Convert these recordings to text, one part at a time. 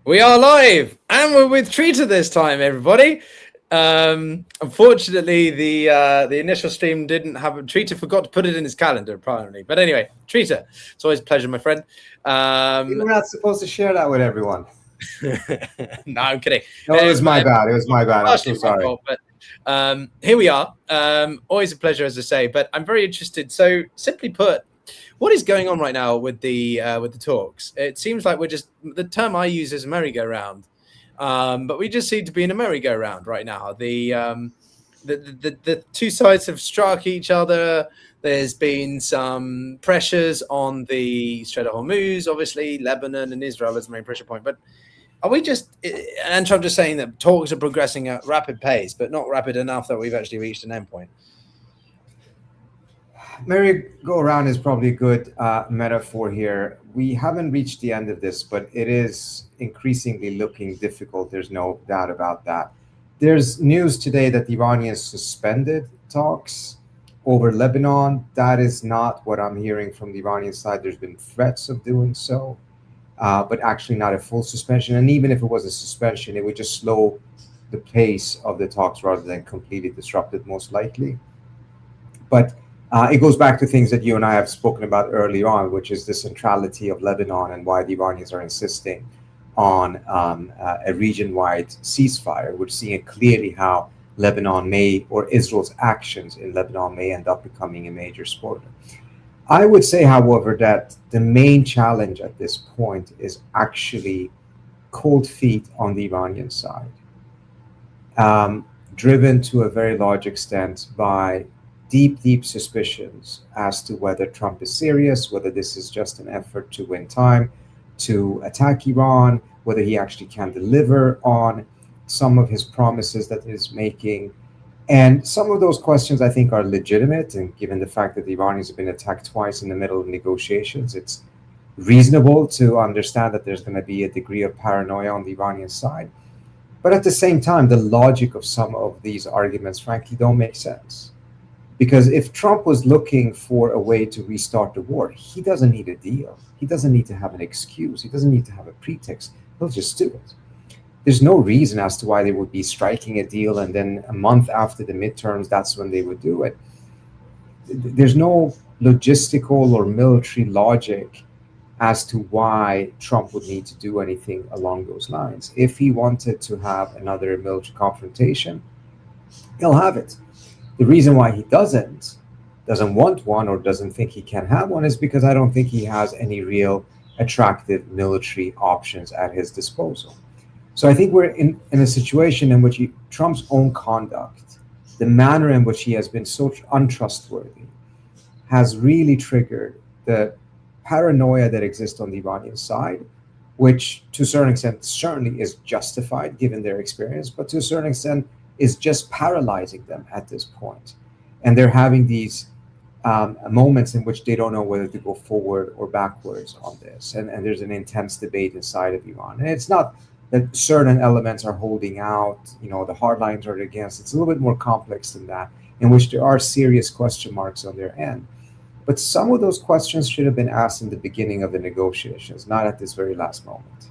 We are live, and we're with Trita this time, everybody. Unfortunately, the initial stream didn't have Trita forgot to put it in his calendar, apparently. But anyway, Trita, it's always a pleasure, my friend. We're not supposed to share that with everyone. No, I'm kidding. No, it was my bad. It was my bad. I'm so sorry. Fault, but here we are. Always a pleasure, as I say. But I'm very interested. So, simply put, what is going on right now with the talks? It seems like we're just, the term I use is merry-go-round, but we just seem to be in a merry-go-round right now. The two sides have struck each other. There's been some pressures on the Strait of Hormuz, obviously Lebanon and Israel is the main pressure point. But are we just, and Trump just saying that talks are progressing at rapid pace, but not rapid enough that we've actually reached an endpoint? Merry-go-round is probably a good metaphor here. We haven't reached the end of this, but it is increasingly looking difficult. There's no doubt about that. There's news today that the Iranians suspended talks over Lebanon. That is not what I'm hearing from the Iranian side. There's been threats of doing so, but actually not a full suspension. And even if it was a suspension, it would just slow the pace of the talks rather than completely disrupt it, most likely. But it goes back to things that you and I have spoken about earlier on, which is the centrality of Lebanon and why the Iranians are insisting on a region-wide ceasefire. We're seeing clearly how Lebanon may, or Israel's actions in Lebanon may end up becoming a major spoiler. I would say, however, that the main challenge at this point is actually cold feet on the Iranian side, driven to a very large extent by deep suspicions as to whether Trump is serious, whether this is just an effort to win time, to attack Iran, whether he actually can deliver on some of his promises that he's making. And some of those questions I think are legitimate, and given the fact that the Iranians have been attacked twice in the middle of negotiations, it's reasonable to understand that there's going to be a degree of paranoia on the Iranian side. But at the same time, the logic of some of these arguments, frankly, don't make sense. Because if Trump was looking for a way to restart the war, he doesn't need a deal. He doesn't need to have an excuse. He doesn't need to have a pretext. He'll just do it. There's no reason as to why they would be striking a deal and then a month after the midterms, that's when they would do it. There's no logistical or military logic as to why Trump would need to do anything along those lines. If he wanted to have another military confrontation, he'll have it. The reason why he doesn't want one or doesn't think he can have one is because I don't think he has any real attractive military options at his disposal. So I think we're in a situation in which Trump's own conduct, the manner in which he has been so untrustworthy, has really triggered the paranoia that exists on the Iranian side, which to a certain extent certainly is justified given their experience, but to a certain extent is just paralyzing them at this point. And they're having these moments in which they don't know whether to go forward or backwards on this. And there's an intense debate inside of Iran. And it's not that certain elements are holding out, the hardliners are against. It's a little bit more complex than that, in which there are serious question marks on their end. But some of those questions should have been asked in the beginning of the negotiations, not at this very last moment.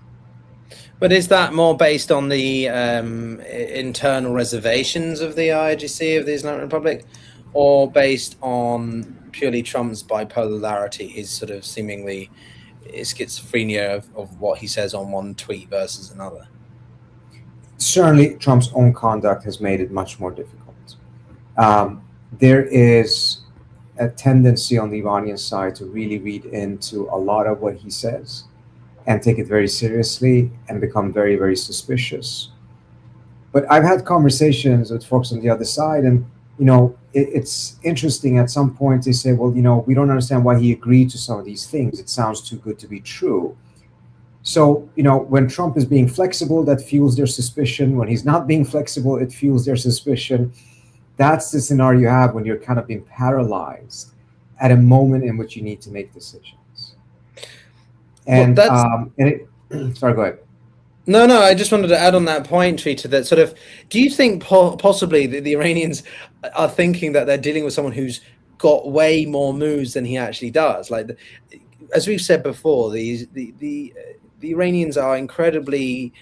But is that more based on the internal reservations of the IRGC, of the Islamic Republic, or based on purely Trump's bipolarity, his sort of seemingly schizophrenia of what he says on one tweet versus another? Certainly, Trump's own conduct has made it much more difficult. There is a tendency on the Iranian side to really read into a lot of what he says and take it very seriously and become very, very suspicious. But I've had conversations with folks on the other side, and it's interesting. At some point they say, well, we don't understand why he agreed to some of these things. It sounds too good to be true. So, when Trump is being flexible, that fuels their suspicion. When he's not being flexible, it fuels their suspicion. That's the scenario you have when you're kind of being paralyzed at a moment in which you need to make decisions. And, sorry, go ahead. No, I just wanted to add on that point, Trita, that sort of, do you think possibly the Iranians are thinking that they're dealing with someone who's got way more moves than he actually does? Like, as we've said before, the the Iranians are incredibly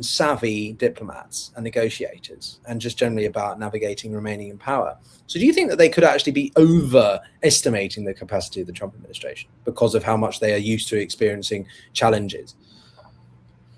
savvy diplomats and negotiators, and just generally about navigating remaining in power. So do you think that they could actually be overestimating the capacity of the Trump administration because of how much they are used to experiencing challenges?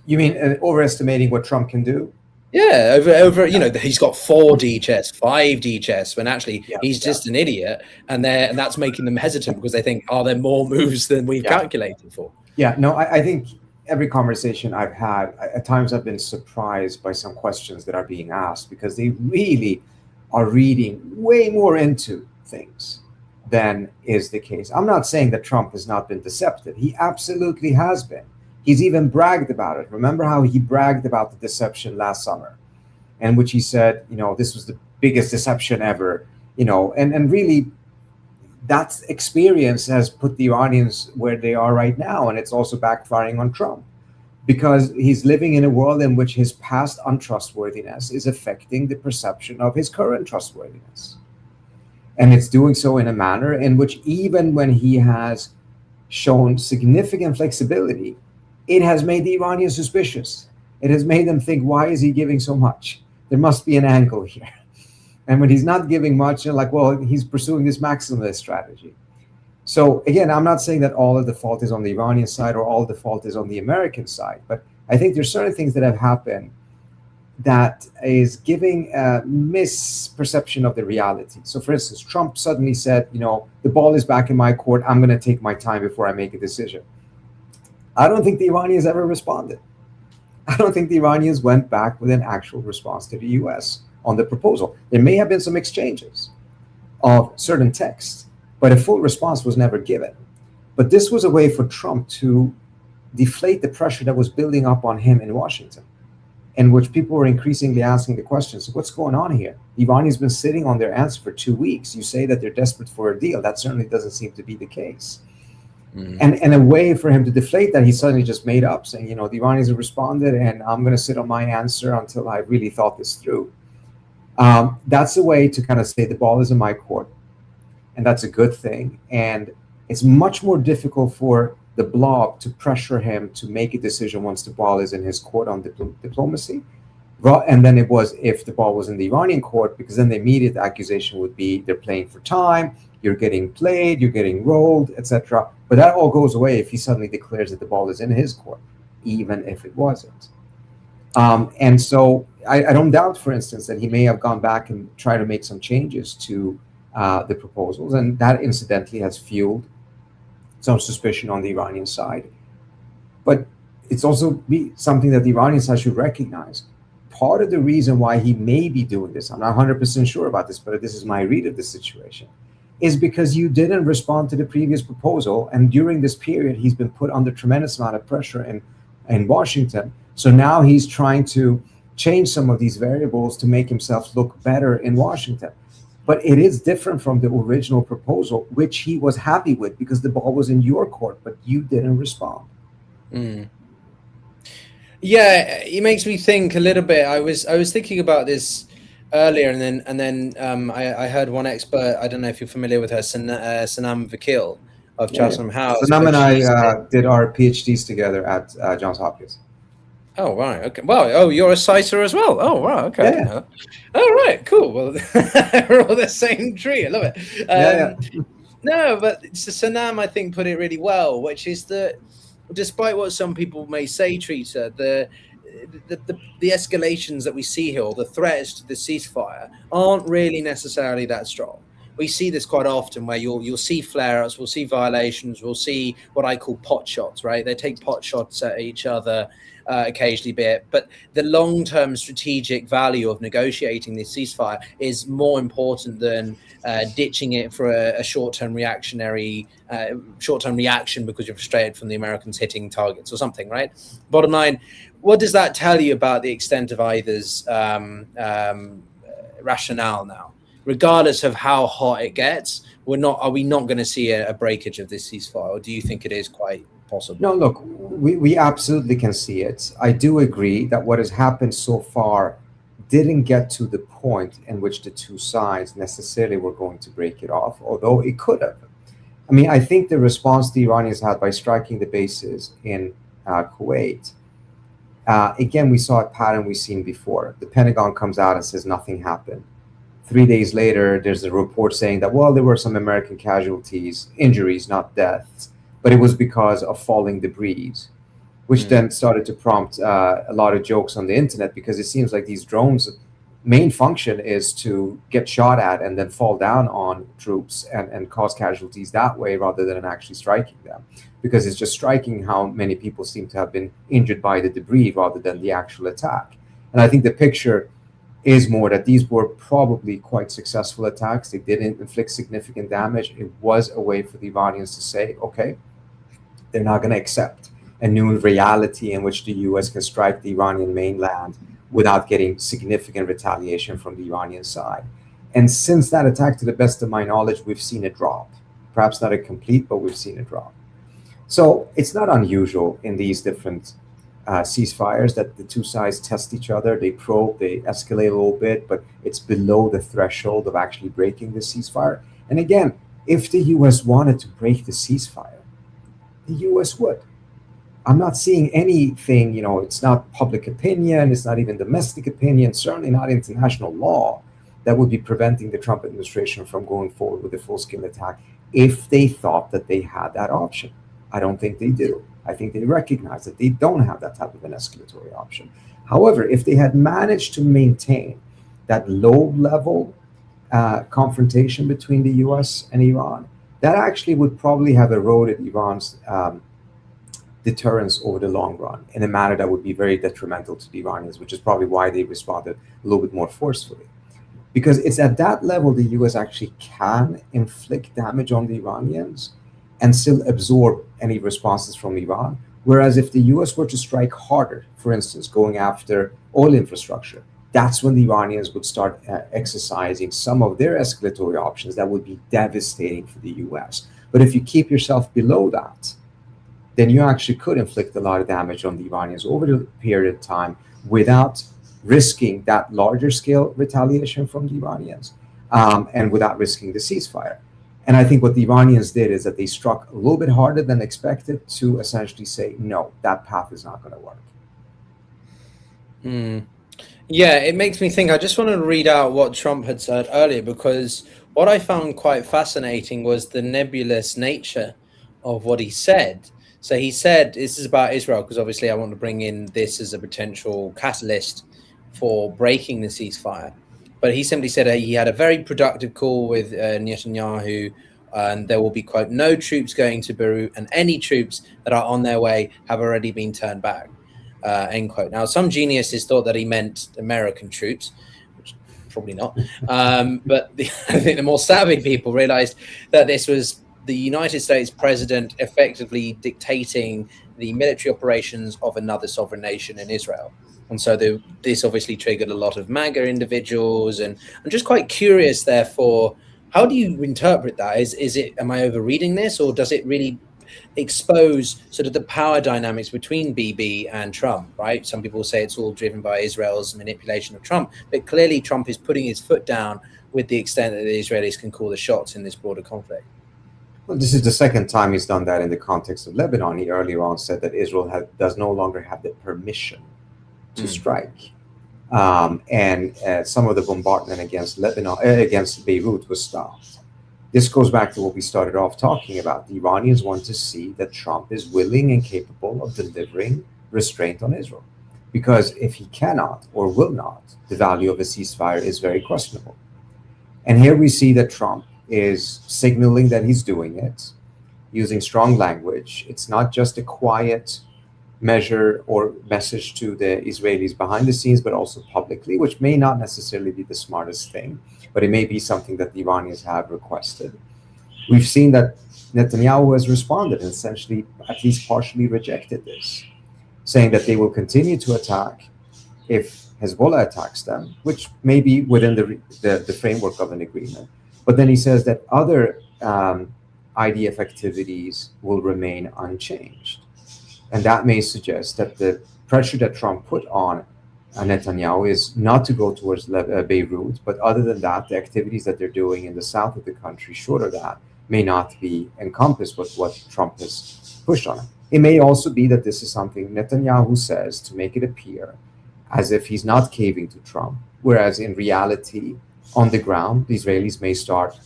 You mean overestimating what Trump can do? Yeah, over he's got 4D chess, 5D chess, when actually he's just an idiot, and that's making them hesitant because they think, are there more moves than we've calculated for? Yeah, no, I think every conversation I've had, at times I've been surprised by some questions that are being asked, because they really are reading way more into things than is the case. I'm not saying that Trump has not been deceptive. He absolutely has been. He's even bragged about it. Remember how he bragged about the deception last summer, in which he said, this was the biggest deception ever, and really that experience has put the Iranians where they are right now. And it's also backfiring on Trump, because he's living in a world in which his past untrustworthiness is affecting the perception of his current trustworthiness. And it's doing so in a manner in which, even when he has shown significant flexibility, it has made the Iranians suspicious. It has made them think, why is he giving so much? There must be an angle here. And when he's not giving much, they're like, well, he's pursuing this maximalist strategy. So again, I'm not saying that all of the fault is on the Iranian side or all of the fault is on the American side, but I think there's certain things that have happened that is giving a misperception of the reality. So for instance, Trump suddenly said, the ball is back in my court. I'm going to take my time before I make a decision. I don't think the Iranians ever responded. I don't think the Iranians went back with an actual response to the US on the proposal. There may have been some exchanges of certain texts, but a full response was never given. But this was a way for Trump to deflate the pressure that was building up on him in Washington, in which people were increasingly asking the questions, what's going on here? The Iranians been sitting on their answer for 2 weeks. You say that they're desperate for a deal. That certainly doesn't seem to be the case. And a way for him to deflate that, he suddenly just made up, saying, the Iranians have responded and I'm going to sit on my answer until I really thought this through. That's a way to kind of say the ball is in my court. And that's a good thing. And it's much more difficult for the blob to pressure him to make a decision once the ball is in his court on diplomacy. And then it was if the ball was in the Iranian court, because then the immediate accusation would be they're playing for time, you're getting played, you're getting rolled, etc. But that all goes away if he suddenly declares that the ball is in his court, even if it wasn't. And so I don't doubt, for instance, that he may have gone back and tried to make some changes to the proposals. And that incidentally has fueled some suspicion on the Iranian side. But it's also something that the Iranian side should recognize. Part of the reason why he may be doing this, I'm not 100% sure about this, but this is my read of the situation, is because you didn't respond to the previous proposal. And during this period, he's been put under tremendous amount of pressure in Washington. So now he's trying to change some of these variables to make himself look better in Washington. But it is different from the original proposal, which he was happy with because the ball was in your court, but you didn't respond. Yeah, it makes me think a little bit. I was thinking about this earlier, and then I heard one expert. I don't know if you're familiar with her, Sanam Vakil of Chatham House. Sanam and I did our PhDs together at Johns Hopkins. Oh, right. Okay. Well, you're a CISA as well. Oh, wow. Okay. Yeah. Oh, right. Cool. Well, we're all the same tree. I love it. No, but Sanam, I think, put it really well, which is that despite what some people may say, Trita, the escalations that we see here, or the threats to the ceasefire, aren't really necessarily that strong. We see this quite often where you'll see flare-ups, we'll see violations, we'll see what I call pot shots, right? They take pot shots at each other occasionally but the long-term strategic value of negotiating this ceasefire is more important than ditching it for a short-term reaction because you're frustrated from the Americans hitting targets or something, right? Bottom line, what does that tell you about the extent of either's rationale now? Regardless of how hot it gets, are we not going to see a breakage of this ceasefire, or do you think it is quite possible? No, look, we absolutely can see it. I do agree that what has happened so far didn't get to the point in which the two sides necessarily were going to break it off, although it could have. I mean, I think the response the Iranians had by striking the bases in Kuwait. Again, we saw a pattern we've seen before. The Pentagon comes out and says nothing happened. 3 days later, there's a report saying that, well, there were some American casualties, injuries, not deaths, but it was because of falling debris, which then started to prompt a lot of jokes on the internet, because it seems like these drones' main function is to get shot at and then fall down on troops and cause casualties that way, rather than actually striking them, because it's just striking how many people seem to have been injured by the debris rather than the actual attack. And I think the picture is more that these were probably quite successful attacks. They didn't inflict significant damage. It was a way for the Iranians to say, okay, they're not going to accept a new reality in which the US can strike the Iranian mainland without getting significant retaliation from the Iranian side. And since that attack, to the best of my knowledge, we've seen a drop. Perhaps not a complete, but we've seen a drop. So it's not unusual in these different ceasefires that the two sides test each other, they probe, they escalate a little bit, but it's below the threshold of actually breaking the ceasefire. And again, if the US wanted to break the ceasefire, the US would. I'm not seeing anything, it's not public opinion, it's not even domestic opinion, certainly not international law that would be preventing the Trump administration from going forward with a full-scale attack if they thought that they had that option. I don't think they do. I think they recognize that they don't have that type of an escalatory option. However, if they had managed to maintain that low-level confrontation between the US and Iran, that actually would probably have eroded Iran's deterrence over the long run in a manner that would be very detrimental to the Iranians, which is probably why they responded a little bit more forcefully. Because it's at that level the US actually can inflict damage on the Iranians and still absorb any responses from Iran. Whereas if the US were to strike harder, for instance, going after oil infrastructure, that's when the Iranians would start exercising some of their escalatory options that would be devastating for the US. But if you keep yourself below that, then you actually could inflict a lot of damage on the Iranians over the period of time without risking that larger scale retaliation from the Iranians and without risking the ceasefire. And I think what the Iranians did is that they struck a little bit harder than expected to essentially say, no, that path is not going to work. Yeah, it makes me think. I just want to read out what Trump had said earlier, because what I found quite fascinating was the nebulous nature of what he said. So he said, this is about Israel, because obviously I want to bring in this as a potential catalyst for breaking the ceasefire. But he simply said he had a very productive call with Netanyahu, and there will be, quote, no troops going to Beirut, and any troops that are on their way have already been turned back, end quote. Now, some geniuses thought that he meant American troops, which probably not. But I think the more savvy people realized that this was the United States president effectively dictating the military operations of another sovereign nation in Israel. And so this obviously triggered a lot of MAGA individuals. And I'm just quite curious, therefore, how do you interpret that? Is it, am I overreading this, or does it really expose sort of the power dynamics between Bibi and Trump, right? Some people say it's all driven by Israel's manipulation of Trump, but clearly Trump is putting his foot down with the extent that the Israelis can call the shots in this broader conflict. Well, this is the second time he's done that in the context of Lebanon. He earlier on said that Israel does no longer have the permission to strike. And some of the bombardment against Lebanon, against Beirut was stopped. This goes back to what we started off talking about. The Iranians want to see that Trump is willing and capable of delivering restraint on Israel. Because if he cannot or will not, the value of a ceasefire is very questionable. And here we see that Trump is signaling that he's doing it, using strong language. It's not just a quiet measure or message to the Israelis behind the scenes, but also publicly, which may not necessarily be the smartest thing, but it may be something that the Iranians have requested. We've seen that Netanyahu has responded and essentially at least partially rejected this, saying that they will continue to attack if Hezbollah attacks them, which may be within the framework of an agreement. But then he says that other IDF activities will remain unchanged. And that may suggest that the pressure that Trump put on Netanyahu is not to go towards Beirut, but other than that, the activities that they're doing in the south of the country, short of that, may not be encompassed with what Trump has pushed on him. It may also be that this is something Netanyahu says to make it appear as if he's not caving to Trump, whereas in reality, on the ground, the Israelis may start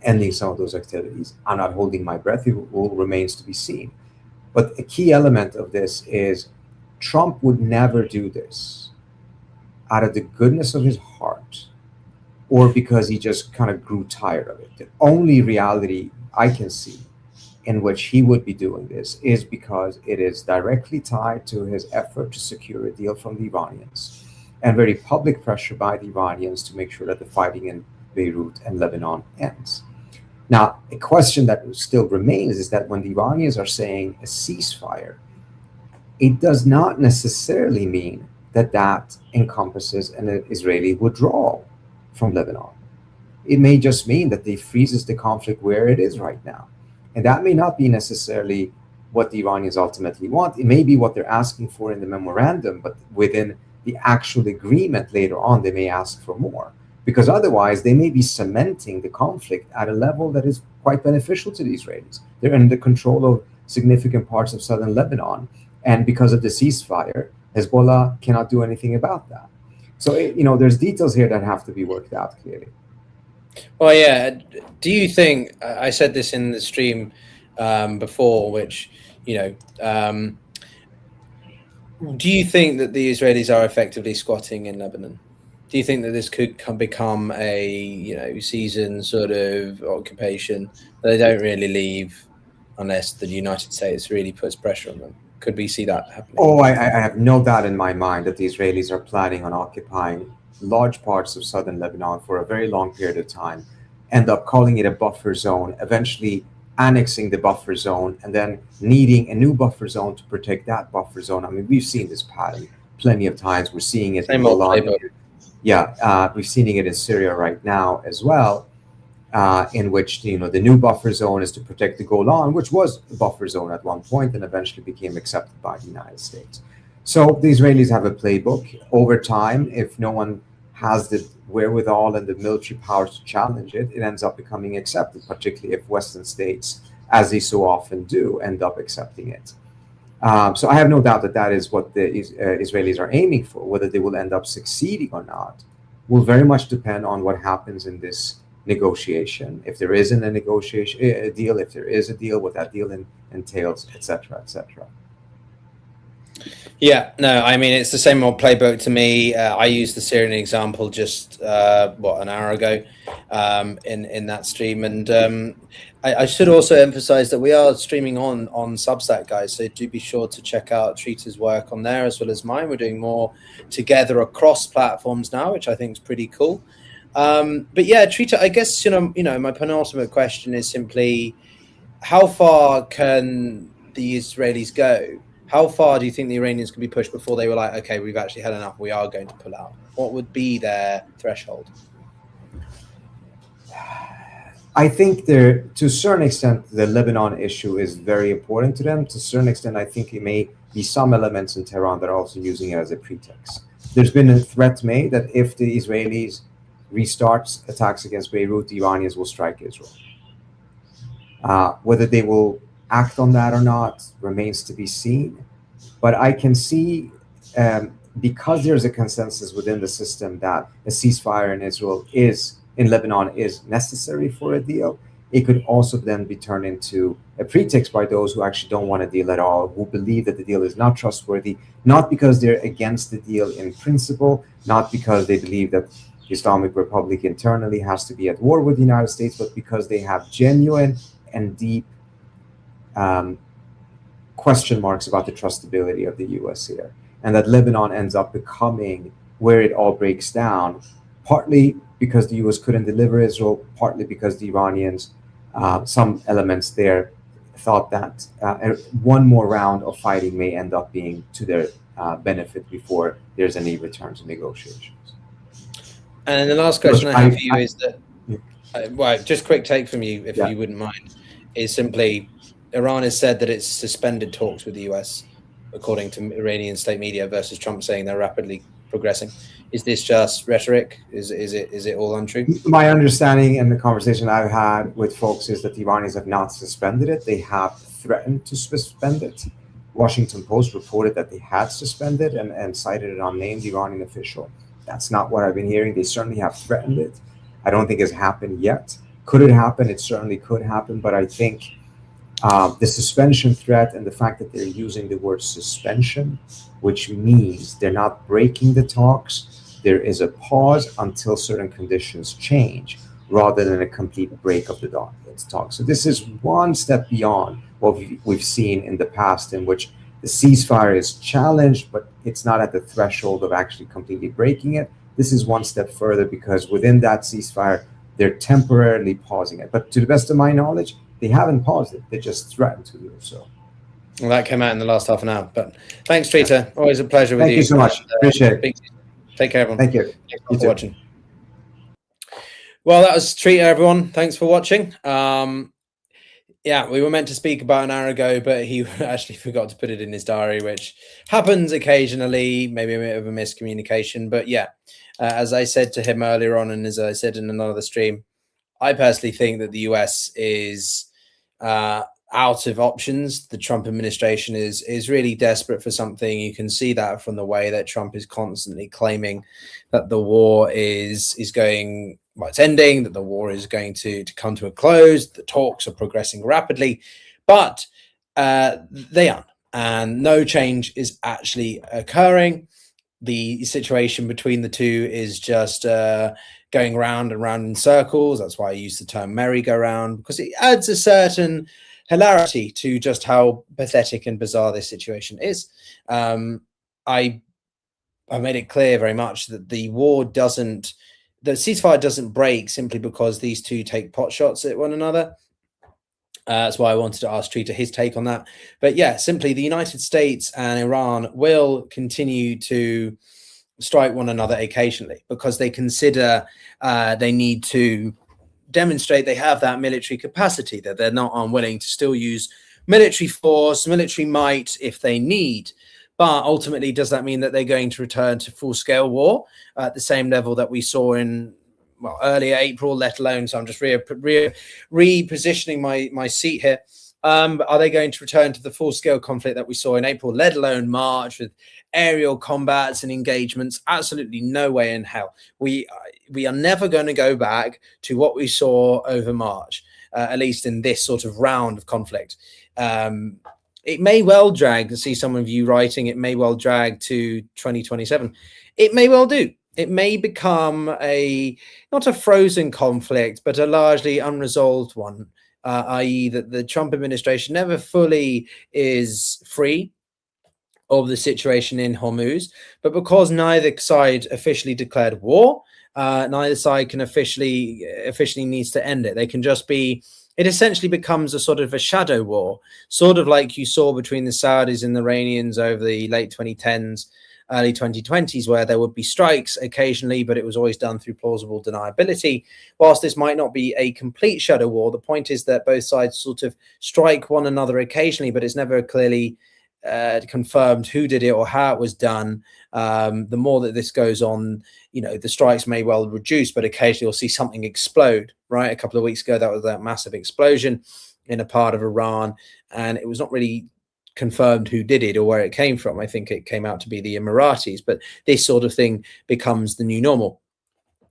ending some of those activities. I'm not holding my breath, it will remains to be seen. But a key element of this is Trump would never do this out of the goodness of his heart or because he just kind of grew tired of it. The only reality I can see in which he would be doing this is because it is directly tied to his effort to secure a deal from the Iranians and very public pressure by the Iranians to make sure that the fighting in Beirut and Lebanon ends. Now, a question that still remains is that when the Iranians are saying a ceasefire, it does not necessarily mean that that encompasses an Israeli withdrawal from Lebanon. It may just mean that they freezes the conflict where it is right now. And that may not be necessarily what the Iranians ultimately want. It may be what they're asking for in the memorandum, but within the actual agreement later on, they may ask for more. Because otherwise, they may be cementing the conflict at a level that is quite beneficial to the Israelis. They're under control of significant parts of southern Lebanon. And because of the ceasefire, Hezbollah cannot do anything about that. So, there's details here that have to be worked out clearly. Well, yeah. Do you think, I said this in the stream before, which, do you think that the Israelis are effectively squatting in Lebanon? Do you think that this could become a, season sort of occupation? They don't really leave unless the United States really puts pressure on them. Could we see that happening? Oh, I have no doubt in my mind that the Israelis are planning on occupying large parts of southern Lebanon for a very long period of time, end up calling it a buffer zone, eventually annexing the buffer zone, and then needing a new buffer zone to protect that buffer zone. I mean, we've seen this pattern plenty of times. We're seeing it in Lebanon. Yeah, we're seeing it in Syria right now as well, in which the new buffer zone is to protect the Golan, which was a buffer zone at one point and eventually became accepted by the United States. So the Israelis have a playbook. Over time, if no one has the wherewithal and the military powers to challenge it, it ends up becoming accepted, particularly if Western states, as they so often do, end up accepting it. So I have no doubt that that is what the Israelis are aiming for. Whether they will end up succeeding or not will very much depend on what happens in this negotiation. If there isn't a negotiation, a deal, if there is a deal, what that deal entails, etc., etc. Yeah, no, I mean, it's the same old playbook to me. I used the Syrian example just, an hour ago in that stream. And I should also emphasize that we are streaming on Substack, guys. So do be sure to check out Trita's work on there as well as mine. We're doing more together across platforms now, which I think is pretty cool. But yeah, Trita, I guess, my penultimate question is simply, how far can the Israelis go? How far do you think the Iranians can be pushed before they were like, okay, we've actually had enough, we are going to pull out? What would be their threshold? I think to a certain extent, the Lebanon issue is very important to them. To a certain extent, I think it may be some elements in Tehran that are also using it as a pretext. There's been a threat made that if the Israelis restart attacks against Beirut, the Iranians will strike Israel. Whether they will act on that or not remains to be seen. But I can see, because there's a consensus within the system that a ceasefire in Lebanon is necessary for a deal, it could also then be turned into a pretext by those who actually don't want a deal at all, who believe that the deal is not trustworthy, not because they're against the deal in principle, not because they believe that the Islamic Republic internally has to be at war with the United States, but because they have genuine and deep question marks about the trustability of the US here, and that Lebanon ends up becoming where it all breaks down, partly because the US couldn't deliver Israel, partly because the Iranians, some elements there, thought that one more round of fighting may end up being to their benefit before there's any return to negotiations. And the last question I have for you is that, just quick take from you, if you wouldn't mind, is simply, Iran has said that it's suspended talks with the US, according to Iranian state media, versus Trump saying they're rapidly progressing. Is this just rhetoric? Is it all untrue? My understanding and the conversation I've had with folks is that the Iranians have not suspended it. They have threatened to suspend it. Washington Post reported that they had suspended and cited an unnamed Iranian official. That's not what I've been hearing. They certainly have threatened it. I don't think it's happened yet. Could it happen? It certainly could happen, but I think the suspension threat and the fact that they're using the word suspension, which means they're not breaking the talks, there is a pause until certain conditions change, rather than a complete break of the talks. So this is one step beyond what we've seen in the past, in which the ceasefire is challenged, but it's not at the threshold of actually completely breaking it. This is one step further, because within that ceasefire, they're temporarily pausing it. But to the best of my knowledge, they haven't paused it. They just threatened to do so. Well, that came out in the last half an hour. But thanks, Trita. Always a pleasure with you. Thank you so much. Appreciate it. Take care, everyone. Thank you. Thanks for watching. Well, that was Trita, everyone. Thanks for watching. Yeah, we were meant to speak about an hour ago, but he actually forgot to put it in his diary, which happens occasionally, maybe a bit of a miscommunication. But yeah, as I said to him earlier on, and as I said in another stream, I personally think that the US is out of options. The Trump administration is really desperate for something. You can see that from the way that Trump is constantly claiming that the war is going, well, it's ending, that the war is going to come to a close. The talks are progressing rapidly, but they aren't, and no change is actually occurring. The situation between the two is just going round and round in circles. That's why I use the term merry-go-round, because it adds a certain hilarity to just how pathetic and bizarre this situation is. I made it clear very much that the ceasefire doesn't break simply because these two take pot shots at one another. That's why I wanted to ask Trita his take on that. But yeah, simply the United States and Iran will continue to strike one another occasionally, because they consider they need to demonstrate they have that military capacity, that they're not unwilling to still use military force, military might if they need. But ultimately, does that mean that they're going to return to full-scale war at the same level that we saw in, well, earlier April, let alone, so I'm just repositioning my seat here. Are they going to return to the full-scale conflict that we saw in April, let alone March, with aerial combats and engagements? Absolutely no way in hell. We are never going to go back to what we saw over March, at least in this sort of round of conflict. It may well drag, to see some of you writing, it may well drag to 2027. It may well do. It may become not a frozen conflict, but a largely unresolved one, i.e. that the Trump administration never fully is free of the situation in Hormuz, but because neither side officially declared war, neither side can officially needs to end it. They can just be, it essentially becomes a sort of a shadow war, sort of like you saw between the Saudis and the Iranians over the late 2010s, early 2020s, where there would be strikes occasionally, but it was always done through plausible deniability. Whilst this might not be a complete shadow war, the point is that both sides sort of strike one another occasionally, but it's never clearly confirmed who did it or how it was done. The more that this goes on, the strikes may well reduce, but occasionally you'll see something explode, right? A couple of weeks ago, that was that massive explosion in a part of Iran, and it was not really confirmed who did it or where it came from. I think it came out to be the Emiratis, but this sort of thing becomes the new normal.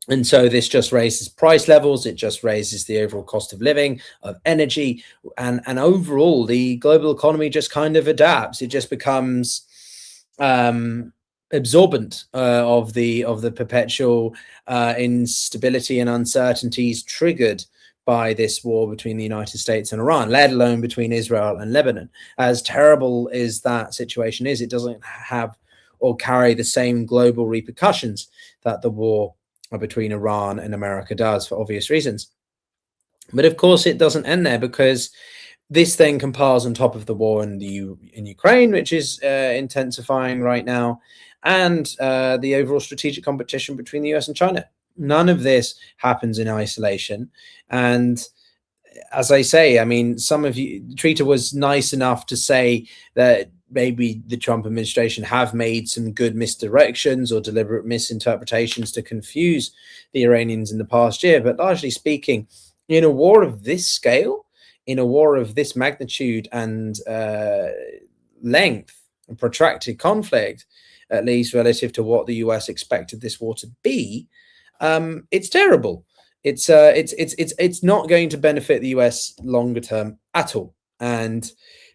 And so this just raises price levels. It just raises the overall cost of living, of energy, and overall the global economy just kind of adapts. It just becomes absorbent of the perpetual instability and uncertainties triggered by this war between the United States and Iran, let alone between Israel and Lebanon. As terrible as that situation is, it doesn't have or carry the same global repercussions that the war between Iran and America does, for obvious reasons. But of course, it doesn't end there, because this then compiles on top of the war in Ukraine, which is intensifying right now, and the overall strategic competition between the US and China. None of this happens in isolation. And as I say, I mean, some of you, Trita was nice enough to say that maybe the Trump administration have made some good misdirections or deliberate misinterpretations to confuse the Iranians in the past year. But largely speaking, in a war of this scale, in a war of this magnitude and length, and protracted conflict, at least relative to what the US expected this war to be, it's terrible. It's not going to benefit the US longer term at all. And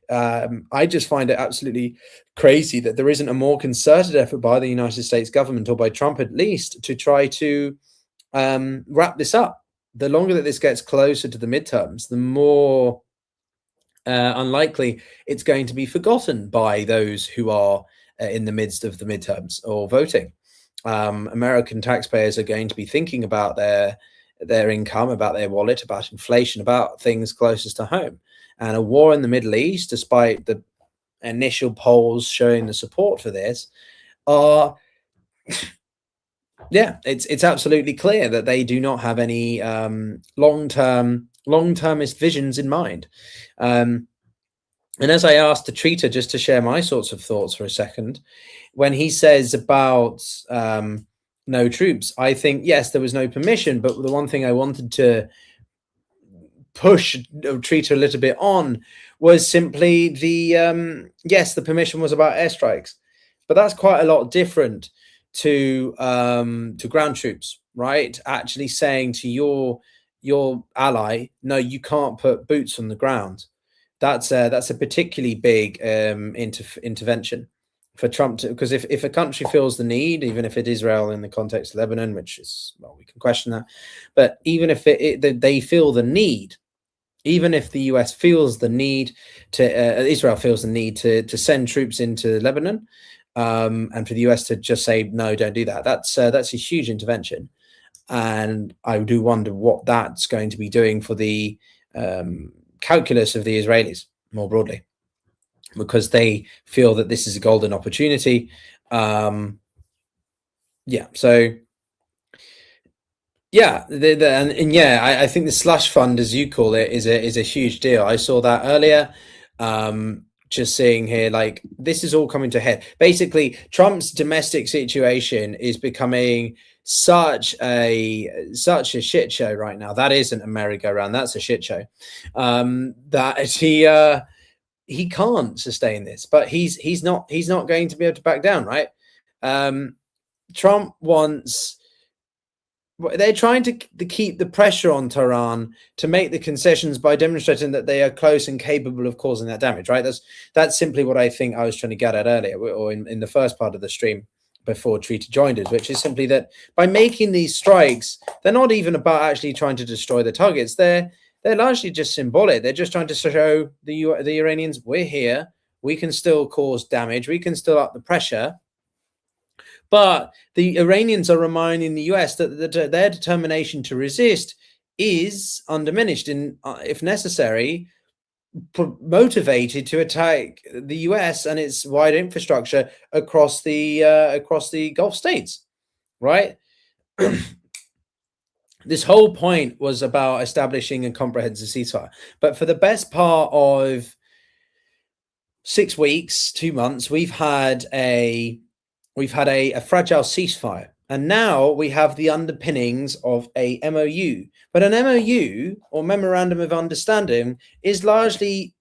I just find it absolutely crazy that there isn't a more concerted effort by the United States government, or by Trump at least, to try to wrap this up. The longer that this gets closer to the midterms, the more unlikely it's going to be forgotten by those who are in the midst of the midterms or voting. American taxpayers are going to be thinking about their income, about their wallet, about inflation, about things closest to home. And a war in the Middle East, despite the initial polls showing the support for this, are yeah, it's absolutely clear that they do not have any long-termist visions in mind. And as I asked the Trita, just to share my sorts of thoughts for a second, when he says about no troops, I think, yes, there was no permission, but the one thing I wanted to push Trita a little bit on was simply the yes, the permission was about airstrikes, but that's quite a lot different to ground troops, right? Actually saying to your ally, no, you can't put boots on the ground. That's a particularly big intervention for Trump to, because if a country feels the need, even if it is Israel in the context of Lebanon, which is, well, we can question that, but even if they feel the need, even if the US feels the need to, Israel feels the need to send troops into Lebanon, and for the US to just say, no, don't do that, that's a huge intervention. And I do wonder what that's going to be doing for the calculus of the Israelis more broadly, because they feel that this is a golden opportunity. Yeah, so yeah, and yeah, I think the slush fund, as you call it, is a huge deal. I saw that earlier. Just seeing here, like, this is all coming to head. Basically, Trump's domestic situation is becoming such a shit show right now. That isn't a merry-go-round, that's a shit show. That he can't sustain this, but he's not going to be able to back down, right? Trump wants, they're trying to keep the pressure on Tehran to make the concessions by demonstrating that they are close and capable of causing that damage, right? That's simply what I think I was trying to get at earlier, or in the first part of the stream before Trita joined us, which is simply that by making these strikes, they're not even about actually trying to destroy the targets. They're largely just symbolic. They're just trying to show the Iranians, we're here, we can still cause damage, we can still up the pressure. But the Iranians are reminding the US that their determination to resist is undiminished, and if necessary, motivated to attack the US and its wide infrastructure across the Gulf states, right? This whole point was about establishing a comprehensive ceasefire, but for the best part of 6 weeks, 2 months, we've had a fragile ceasefire, and now we have the underpinnings of a MOU. But an MOU, or memorandum of understanding, is largely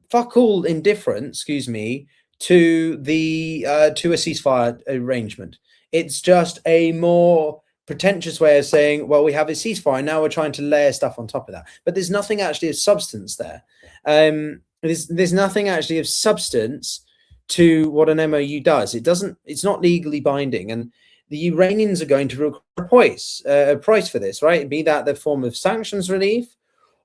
fuck all indifferent, excuse me, to a ceasefire arrangement. It's just a more pretentious way of saying, well, we have a ceasefire, now we're trying to layer stuff on top of that. But there's nothing actually of substance there. There's nothing actually of substance to what an MOU does. It's not legally binding, and the Iranians are going to require a price for this, right? Be that the form of sanctions relief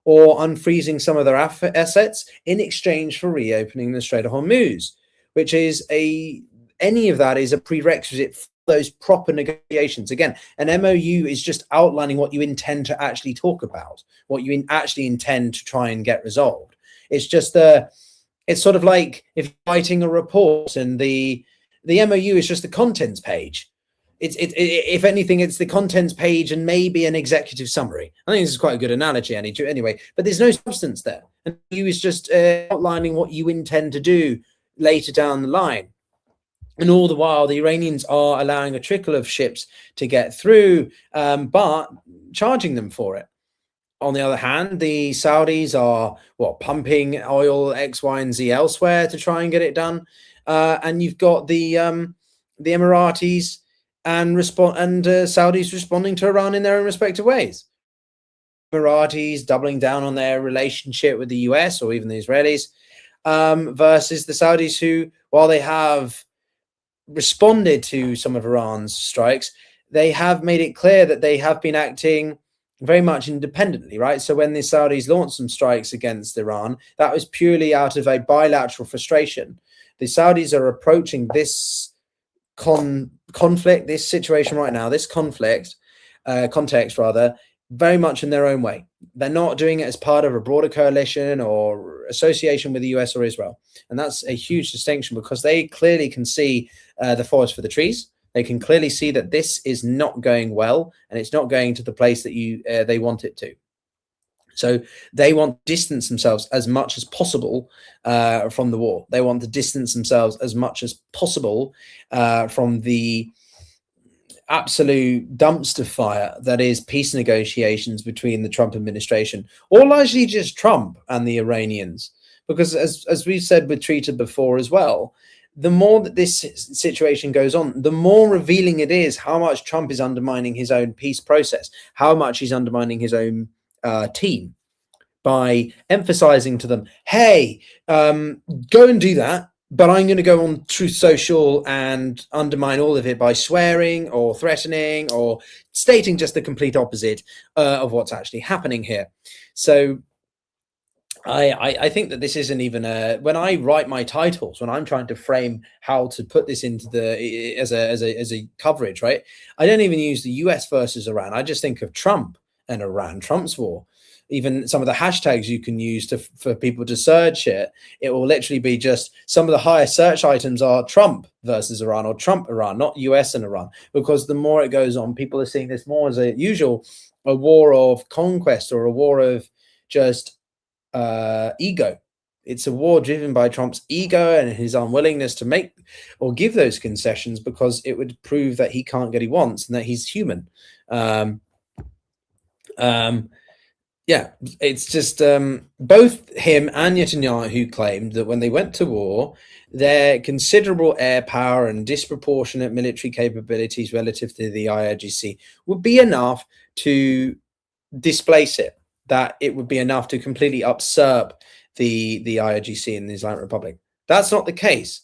or unfreezing some of their assets in exchange for reopening the Strait of Hormuz, which is any of that is a prerequisite for those proper negotiations. Again, an MOU is just outlining what you intend to actually talk about, what you actually intend to try and get resolved. It's just it's sort of like if you're writing a report and the MOU is just the contents page. If anything, it's the contents page and maybe an executive summary. I think this is quite a good analogy, anyway. But there's no substance there. And MOU is just outlining what you intend to do later down the line. And all the while, the Iranians are allowing a trickle of ships to get through, but charging them for it. On the other hand, the Saudis are pumping oil X, Y, and Z elsewhere to try and get it done, and you've got the Emiratis and Saudis responding to Iran in their own respective ways. Emiratis doubling down on their relationship with the US or even the Israelis, versus the Saudis, who, while they have responded to some of Iran's strikes, they have made it clear that they have been acting very much independently, right? So when the Saudis launched some strikes against Iran, that was purely out of a bilateral frustration. The Saudis are approaching this conflict, this situation right now, this context rather, very much in their own way. They're not doing it as part of a broader coalition or association with the US or Israel. And that's a huge distinction, because they clearly can see the forest for the trees. They can clearly see that this is not going well, and it's not going to the place that they want it to. So they want to distance themselves as much as possible from the war. They want to distance themselves as much as possible from the absolute dumpster fire that is peace negotiations between the Trump administration, or largely just Trump and the Iranians. Because as we've said with Trita before as well, the more that this situation goes on, the more revealing it is how much Trump is undermining his own peace process, how much he's undermining his own team by emphasizing to them, hey, go and do that, but I'm going to go on Truth Social and undermine all of it by swearing or threatening or stating just the complete opposite of what's actually happening here. So I think that this isn't even when I write my titles, when I'm trying to frame how to put this into as a coverage, right? I don't even use the US versus Iran. I just think of Trump and Iran, Trump's war. Even some of the hashtags you can use for people to search it, it will literally be just some of the highest search items are Trump versus Iran or Trump Iran, not US and Iran, because the more it goes on, people are seeing this more as a war of conquest or a war of just ego. It's a war driven by Trump's ego and his unwillingness to make or give those concessions, because it would prove that he can't get what he wants and that he's human. Yeah, it's just both him and Netanyahu claimed that when they went to war, their considerable air power and disproportionate military capabilities relative to the IRGC would be enough to displace it, that it would be enough to completely usurp the IRGC in the Islamic Republic. That's not the case.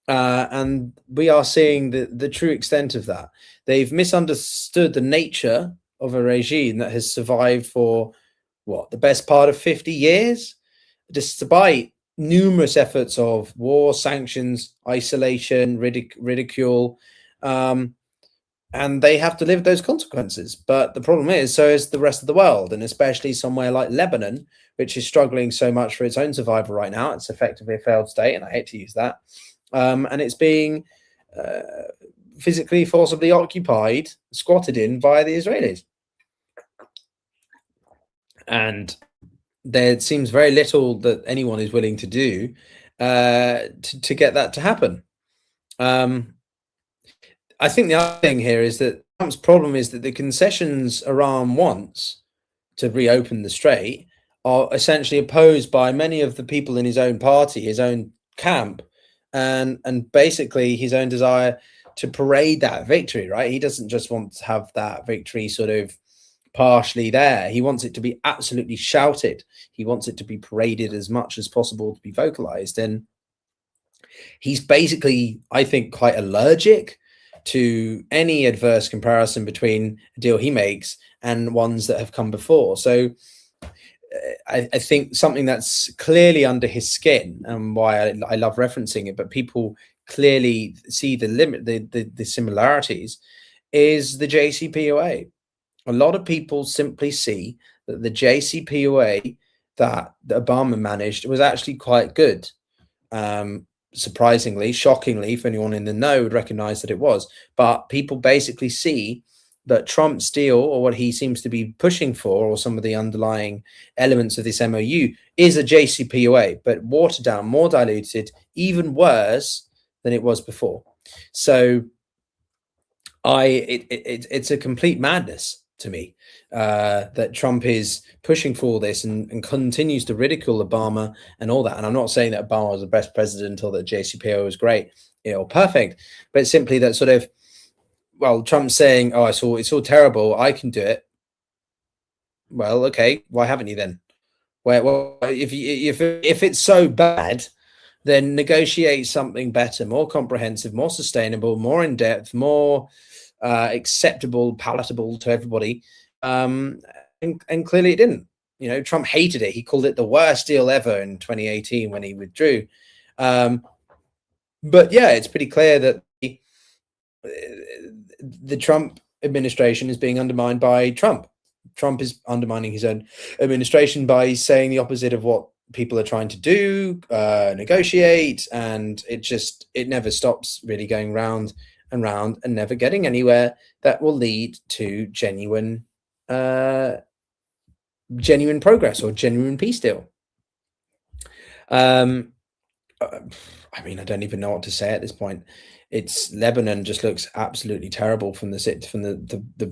And we are seeing the true extent of that. They've misunderstood the nature of a regime that has survived for the best part of 50 years, despite numerous efforts of war, sanctions, isolation, ridicule, and they have to live those consequences. But the problem is, so is the rest of the world, and especially somewhere like Lebanon, which is struggling so much for its own survival right now. It's effectively a failed state, and I hate to use that. And it's being physically, forcibly occupied, squatted in by the Israelis. And there seems very little that anyone is willing to do to get that to happen. I think the other thing here is that Trump's problem is that the concessions Iran wants to reopen the strait are essentially opposed by many of the people in his own party, his own camp, and basically his own desire to parade that victory, right? He doesn't just want to have that victory sort of partially there. He wants it to be absolutely shouted. He wants it to be paraded as much as possible, to be vocalized. And he's basically, I think, quite allergic to any adverse comparison between a deal he makes and ones that have come before. So I think something that's clearly under his skin, and why I love referencing it, but people clearly see the similarities, is the JCPOA. A lot of people simply see that the JCPOA that Obama managed was actually quite good. Surprisingly, shockingly, if anyone in the know would recognize that it was. But people basically see that Trump's deal, or what he seems to be pushing for, or some of the underlying elements of this MOU, is a JCPOA, but watered down, more diluted, even worse than it was before. So it's a complete madness. to me, that Trump is pushing for all this and continues to ridicule Obama and all that. And I'm not saying that Obama was the best president or that JCPOA was great, or perfect, but it's simply that sort of, well, Trump's saying, oh, it's all terrible, I can do it. Well, okay, why haven't you then? Well, if it's so bad, then negotiate something better, more comprehensive, more sustainable, more in depth, more acceptable, palatable to everybody. And clearly it didn't. Trump hated it. He called it the worst deal ever in 2018 when he withdrew. But yeah, it's pretty clear that the Trump administration is being undermined by Trump. Trump is undermining his own administration by saying the opposite of what people are trying to do, negotiate, and it never stops really going round and round and never getting anywhere that will lead to genuine progress or genuine peace deal. I mean, I don't even know what to say at this point. Lebanon just looks absolutely terrible from the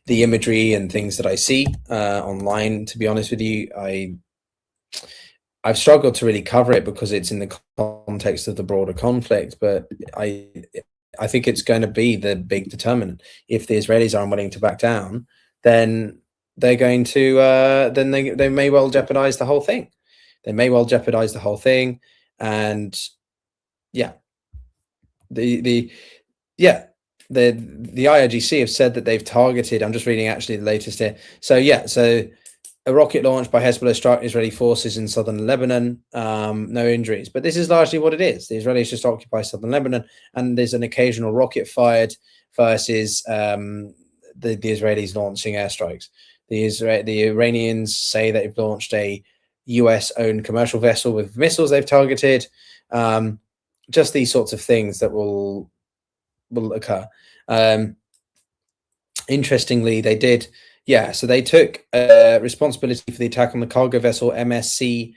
imagery and things that I see online. To be honest with you, I've struggled to really cover it because it's in the context of the broader conflict, but I think it's going to be the big determinant. If the Israelis are unwilling to back down, then they're going to then they may well jeopardize the whole thing. And yeah, the IRGC have said that they've targeted. I'm just reading actually the latest here. So a rocket launched by Hezbollah struck Israeli forces in southern Lebanon. No injuries, but this is largely what it is. The Israelis just occupy southern Lebanon, and there's an occasional rocket fired versus the Israelis launching airstrikes. The Iranians say that they've launched a US-owned commercial vessel with missiles they've targeted. Just these sorts of things that will occur. Interestingly, they did. Yeah, so they took responsibility for the attack on the cargo vessel MSC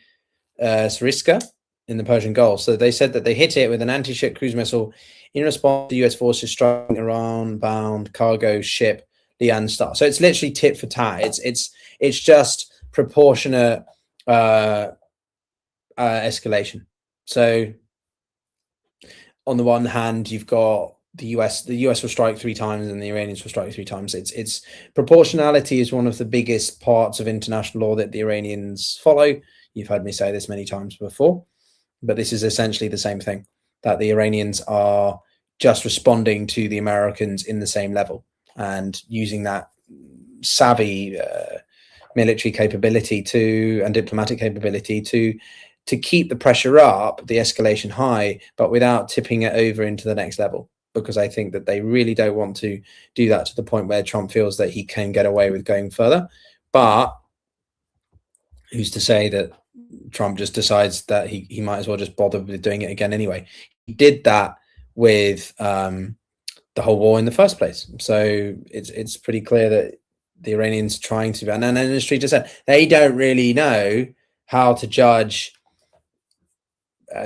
Sariska in the Persian Gulf. So they said that they hit it with an anti-ship cruise missile in response to US forces striking Iran-bound cargo ship Lian Star. So it's literally tit for tat. It's just proportionate escalation. So on the one hand, you've got the US will strike 3 times and the Iranians will strike 3 times. It's proportionality is one of the biggest parts of international law that the Iranians follow. You've heard me say this many times before, but this is essentially the same thing, that the Iranians are just responding to the Americans in the same level and using that savvy military capability and diplomatic capability to keep the pressure up, the escalation high, but without tipping it over into the next level. Because I think that they really don't want to do that to the point where Trump feels that he can get away with going further. But who's to say that Trump just decides that he might as well just bother with doing it again anyway? He did that with the whole war in the first place. So it's pretty clear that the Iranians are trying to, and then as Trita said, they don't really know how to judge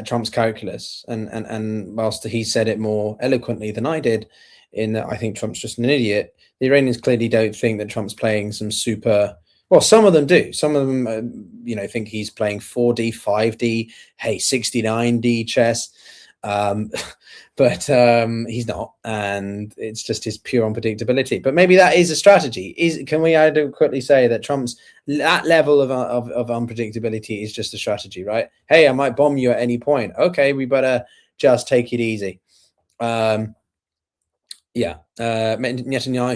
Trump's calculus, and whilst he said it more eloquently than I did, in that I think Trump's just an idiot, the Iranians clearly don't think that Trump's playing some super. Well, some of them do. Some of them, think he's playing 4D, 5D, 69D chess, but he's not, and it's just his pure unpredictability. But maybe that is a strategy. Can we adequately say that Trump's that level of unpredictability is just a strategy, right? Hey, I might bomb you at any point. Okay, we better just take it easy. Netanyahu,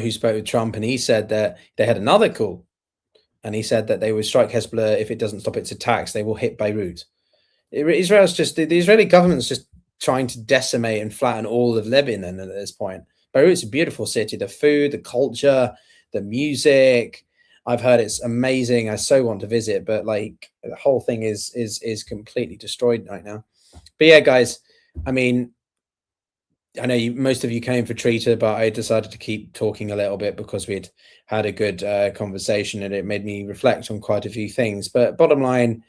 who spoke with Trump, and he said that they had another call, and he said that they would strike Hezbollah if it doesn't stop its attacks. They will hit Beirut. Israel's just the Israeli government's just trying to decimate and flatten all of Lebanon at this point. Beirut's a beautiful city. The food, the culture, the music. I've heard it's amazing. I so want to visit, but like the whole thing is completely destroyed right now. But yeah, guys, I mean, I know most of you came for Trita, but I decided to keep talking a little bit because we'd had a good conversation and it made me reflect on quite a few things. But bottom line,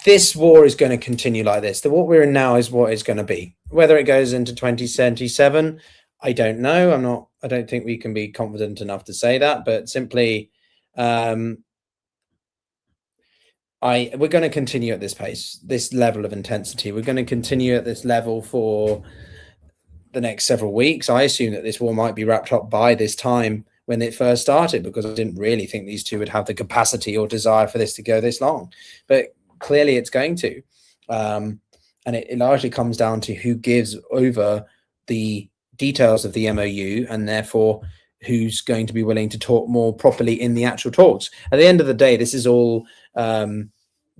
this war is going to continue like this. The war we're in now is what it's going to be. Whether it goes into 2077, I don't know. I'm not I don't think we can be confident enough to say that, but simply, we're going to continue at this pace, this level of intensity. We're going to continue at this level for the next several weeks. I assume that this war might be wrapped up by this time when it first started, because I didn't really think these two would have the capacity or desire for this to go this long. But clearly it's going to. And it largely comes down to who gives over the details of the MOU, and therefore who's going to be willing to talk more properly in the actual talks. At the end of the day, this is all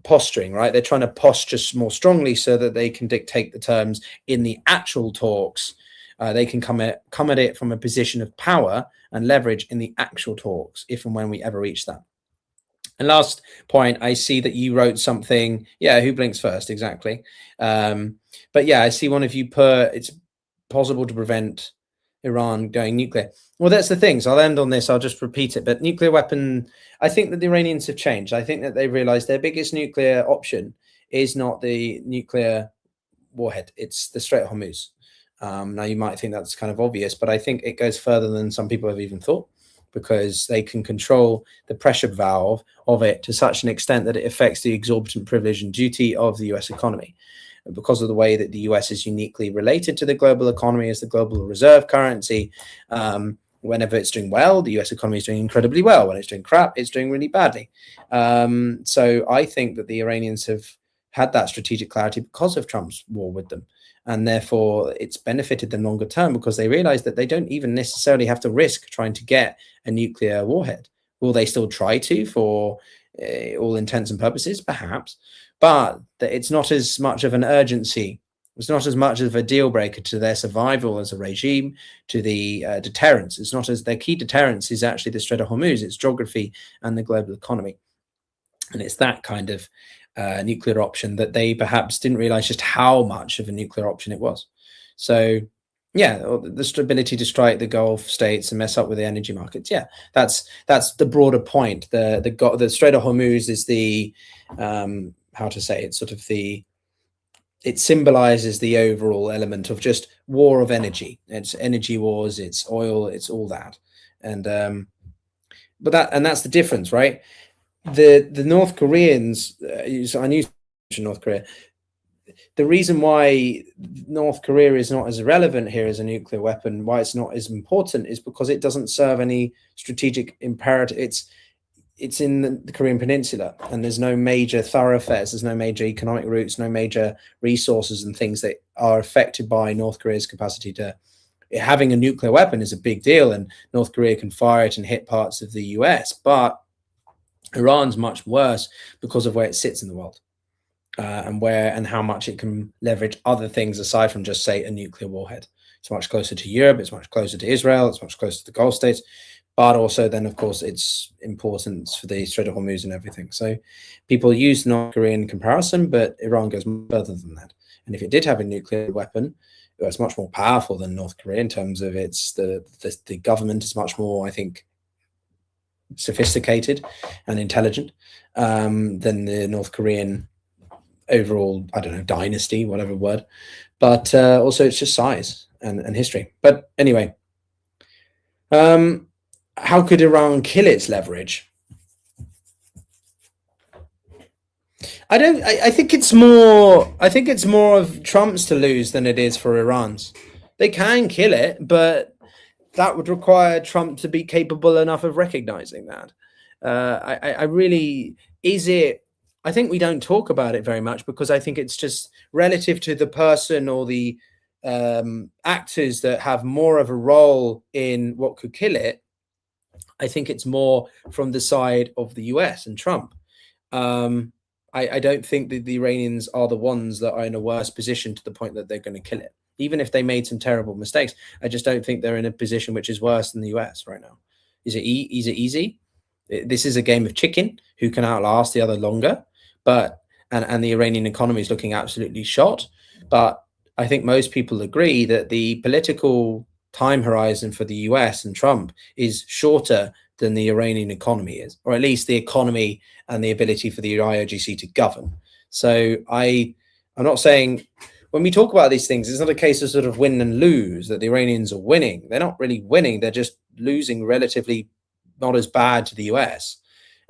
posturing, right? They're trying to posture more strongly so that they can dictate the terms in the actual talks. They can come at it from a position of power and leverage in the actual talks, if and when we ever reach that. And last point, I see that you wrote something. Yeah, who blinks first? Exactly. But yeah, I see one of you put, it's possible to prevent Iran going nuclear. Well, that's the thing. So I'll end on this. I'll just repeat it. But nuclear weapon, I think that the Iranians have changed. I think that they realized their biggest nuclear option is not the nuclear warhead. It's the Strait of Hormuz. Now, you might think that's kind of obvious, but I think it goes further than some people have even thought, because they can control the pressure valve of it to such an extent that it affects the exorbitant privilege and duty of the US economy. And because of the way that the US is uniquely related to the global economy as the global reserve currency, whenever it's doing well, the US economy is doing incredibly well. When it's doing crap, it's doing really badly. So I think that the Iranians have had that strategic clarity because of Trump's war with them. And therefore, it's benefited them longer term, because they realize that they don't even necessarily have to risk trying to get a nuclear warhead. Will they still try to, for all intents and purposes? Perhaps. But it's not as much of an urgency. It's not as much of a deal breaker to their survival as a regime, to the deterrence. It's not as their key deterrence is actually the Strait of Hormuz, its geography and the global economy. And it's that kind of nuclear option that they perhaps didn't realize just how much of a nuclear option it was. So, yeah, the ability to strike the Gulf states and mess up with the energy markets. Yeah, that's the broader point. The Strait of Hormuz is the how to say, it's sort of it symbolizes the overall element of just war of energy. It's energy wars, it's oil, it's all that. And that's the difference, right? The North Koreans, I knew North Korea. The reason why North Korea is not as relevant here as a nuclear weapon, why it's not as important, is because it doesn't serve any strategic imperative. It's in the Korean Peninsula, and there's no major thoroughfares, there's no major economic routes, no major resources and things that are affected by North Korea's capacity to. Having a nuclear weapon is a big deal, and North Korea can fire it and hit parts of the US, but Iran's much worse because of where it sits in the world, and how much it can leverage other things aside from just, say, a nuclear warhead. It's much closer to Europe, it's much closer to Israel, it's much closer to the Gulf states, but also then, of course, its importance for the Strait of Hormuz and everything. So people use North Korea in comparison, but Iran goes further than that. And if it did have a nuclear weapon, it's much more powerful than North Korea in terms of the government is much more, I think, sophisticated and intelligent than the North Korean overall, I don't know, dynasty, whatever word. But also it's just size and history. But anyway, how could Iran kill its leverage? I think it's more of Trump's to lose than it is for Iran's. They can kill it, but that would require Trump to be capable enough of recognizing that. I think we don't talk about it very much, because I think it's just relative to the person or the actors that have more of a role in what could kill it. I think it's more from the side of the US and Trump. I don't think that the Iranians are the ones that are in a worse position to the point that they're going to kill it. Even if they made some terrible mistakes, I just don't think they're in a position which is worse than the US right now. Is it easy? This is a game of chicken. Who can outlast the other longer? And the Iranian economy is looking absolutely shot. But I think most people agree that the political time horizon for the US and Trump is shorter than the Iranian economy is, or at least the economy and the ability for the IOGC to govern. So I'm not saying when we talk about these things, it's not a case of sort of win and lose, that the Iranians are winning. They're not really winning. They're just losing relatively not as bad to the US.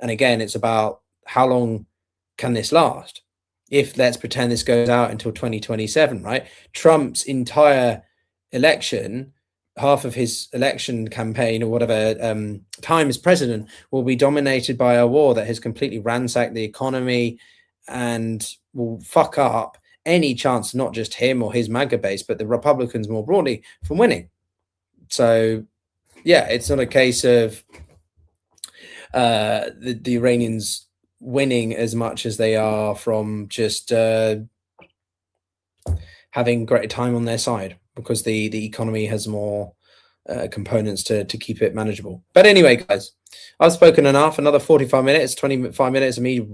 And again, it's about how long can this last? If, let's pretend this goes out until 2027, right? Trump's entire election, half of his election campaign or whatever time as president, will be dominated by a war that has completely ransacked the economy and will fuck up any chance, not just him or his MAGA base, but the Republicans more broadly, from winning. So yeah, it's not a case of the Iranians winning as much as they are from just having greater time on their side, because the economy has more components to keep it manageable. But anyway, guys, I've spoken enough. Another 45 minutes, 25 minutes of me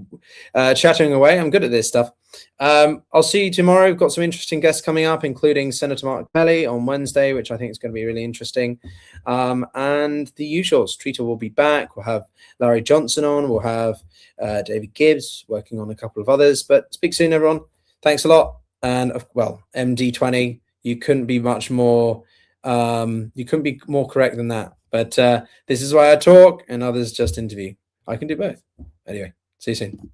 chattering away. I'm good at this stuff. I'll see you tomorrow. We've got some interesting guests coming up, including Senator Mark Kelly on Wednesday, which I think is going to be really interesting. And the usuals. Trita will be back. We'll have Larry Johnson on. We'll have David Gibbs working on a couple of others. But speak soon, everyone. Thanks a lot. And well, MD20, you couldn't be much more you couldn't be more correct than that. But this is why I talk and others just interview. I can do both. Anyway, see you soon.